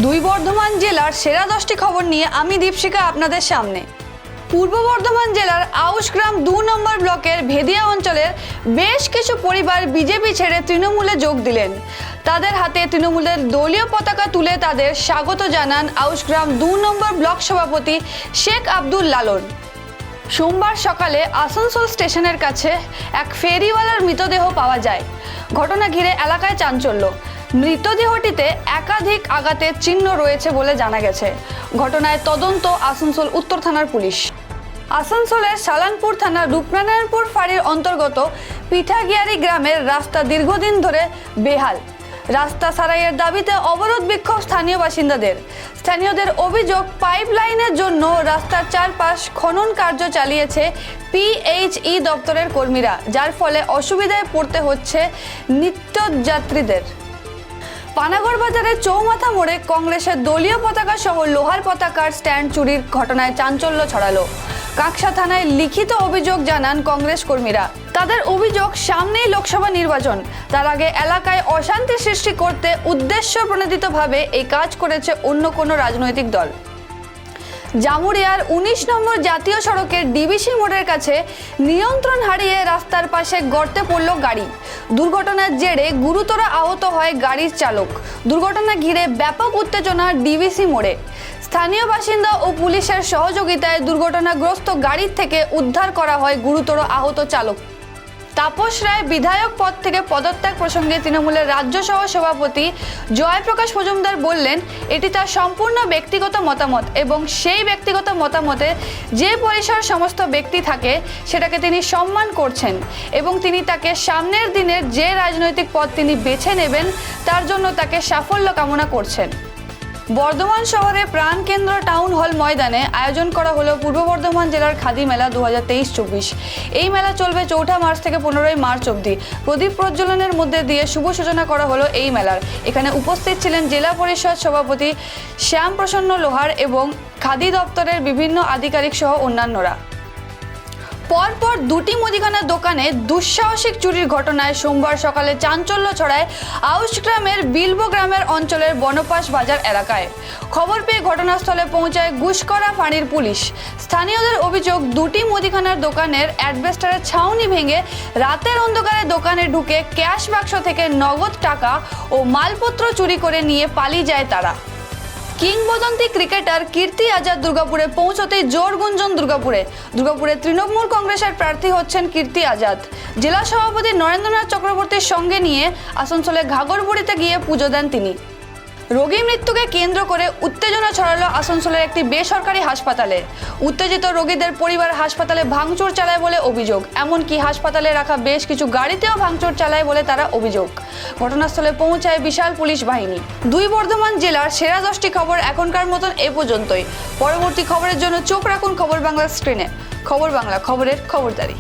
দুই বর্ধমান জেলার সেরা 10টি খবর নিয়ে আমি দীপশিকা আপনাদের সামনে। পূর্ব বর্ধমান জেলার আউশগ্রাম 2 নম্বর ব্লকের ভেদিয়া অঞ্চলের বেশ কিছু পরিবার বিজেপি ছেড়ে তৃণমূলে যোগ দিলেন। তাদের হাতে তৃণমূলের দলীয় পতাকা তুলে তাদের স্বাগত জানান আউশগ্রাম 2 নম্বর ব্লক সভাপতি শেখ আব্দুল লালন। সোমবার সকালে আসানসোল স্টেশনের কাছে এক ফেরিওয়ালার মৃতদেহ পাওয়া যায়। ঘটনা ঘিরে এলাকায় চাঞ্চল্য। মৃতদেহটিতে একাধিক আঘাতের চিহ্ন রয়েছে বলে জানা গেছে। ঘটনায় তদন্ত আসানসোল উত্তর থানার পুলিশ। আসানসোলের সালানপুর থানার রূপনারায়ণপুর ফাঁড়ির অন্তর্গত পিঠাগিয়ারি গ্রামের রাস্তা দীর্ঘদিন ধরে বেহাল। রাস্তা সারাইয়ের দাবিতে অবরোধ বিক্ষোভ স্থানীয় বাসিন্দাদের। স্থানীয়দের অভিযোগ, পাইপলাইনের জন্য রাস্তার চারপাশ খনন কার্য চালিয়েছে PHE দপ্তরের কর্মীরা, যার ফলে অসুবিধায় পড়তে হচ্ছে নিত্যযাত্রীদের। পানাগড় বাজারের চৌমাথা মোড়ে কংগ্রেসের দলীয় পতাকা সহ লোহার পতাকার স্ট্যান্ড চুরির ঘটনায় চাঞ্চল্য ছড়ালো। কাকসা থানায় লিখিত অভিযোগ জানান কংগ্রেস কর্মীরা। তাদের অভিযোগ, সামনেই লোকসভা নির্বাচন, তার আগে এলাকায় অশান্তি সৃষ্টি করতে উদ্দেশ্য প্রণোদিতভাবে এই কাজ করেছে অন্য কোনো রাজনৈতিক দল। জামুরিয়ার 19 নম্বর জাতীয় সড়কের DBC মোড়ের কাছে নিয়ন্ত্রণ হারিয়ে রাস্তার পাশে গর্তে পড়ল গাড়ি। দুর্ঘটনার জেরে গুরুতর আহত হয় গাড়ির চালক। দুর্ঘটনা ঘিরে ব্যাপক উত্তেজনা DBC মোড়ে। স্থানীয় বাসিন্দা ও পুলিশের সহযোগিতায় দুর্ঘটনাগ্রস্ত গাড়ির থেকে উদ্ধার করা হয় গুরুতর আহত চালক। তাপস রায় বিধায়ক পদ থেকে পদত্যাগ প্রসঙ্গে তৃণমূলের রাজ্য সহ সভাপতি জয়প্রকাশ মজুমদার বললেন, এটি তার সম্পূর্ণ ব্যক্তিগত মতামত এবং সেই ব্যক্তিগত মতামতে যে পরিসর সমস্ত ব্যক্তি থাকে সেটাকে তিনি সম্মান করছেন এবং তিনি তাকে সামনের দিনের যে রাজনৈতিক পথ তিনি বেছে নেবেন তার জন্য তাকে সাফল্য কামনা করছেন। বর্ধমান শহরে প্রাণকেন্দ্র টাউন হল ময়দানে আয়োজন করা হলো পূর্ব বর্ধমান জেলার খাদি মেলা 2023-24। এই মেলা চলবে 4 মার্চ থেকে 15 মার্চ অবধি। প্রদীপ প্রজ্বলনের মধ্যে দিয়ে শুভ সূচনা করা হলো এই মেলার। এখানে উপস্থিত ছিলেন জেলা পরিষদ সভাপতি শ্যামপ্রসন্ন লোহার এবং খাদি দপ্তরের বিভিন্ন আধিকারিক সহ অন্যান্যরা। পরপর 2টি মুদিখানার দোকানে দুঃসাহসিক চুরির ঘটনায় সোমবার সকালে চাঞ্চল্য ছড়ায় আউশগ্রামের বিলবো গ্রামের অঞ্চলের বনপাস বাজার এলাকায়। খবর পেয়ে ঘটনাস্থলে পৌঁছায় গুসকরা ফাঁড়ির পুলিশ। স্থানীয়দের অভিযোগ, 2টি মুদিখানার দোকানের অ্যাডভেস্টারের ছাউনি ভেঙে রাতের অন্ধকারে দোকানে ঢুকে ক্যাশ বাক্স থেকে নগদ টাকা ও মালপত্র চুরি করে নিয়ে পালিয়ে যায় তারা। কিংবদন্তি ক্রিকেটার কীর্তি আজাদ দুর্গাপুরে পৌঁছতেই জোর গুঞ্জন দুর্গাপুরে তৃণমূল কংগ্রেসের প্রার্থী হচ্ছেন কীর্তি আজাদ। জেলা সভাপতি নরেন্দ্রনাথ চক্রবর্তীর সঙ্গে নিয়ে আসানসোলে ঘাগরবুড়িতে গিয়ে পুজো দেন তিনি। রোগী মৃত্যুকে কেন্দ্র করে উত্তেজনা ছড়ালো আসানসোলের একটি বেসরকারি হাসপাতালে। উত্তেজিত রোগীদের পরিবার হাসপাতালে ভাঙচুর চালায় বলে অভিযোগ। এমনকি হাসপাতালে রাখা বেশ কিছু গাড়িতেও ভাঙচুর চালায় বলে তারা অভিযোগ। ঘটনাস্থলে পৌঁছায় বিশাল পুলিশ বাহিনী। দুই বর্ধমান জেলার সেরা 10টি খবর এখনকার মতন এ পর্যন্তই। পরবর্তী খবরের জন্য চোখ রাখুন খবর বাংলার স্ক্রিনে। খবর বাংলা, খবরের খবরদারি।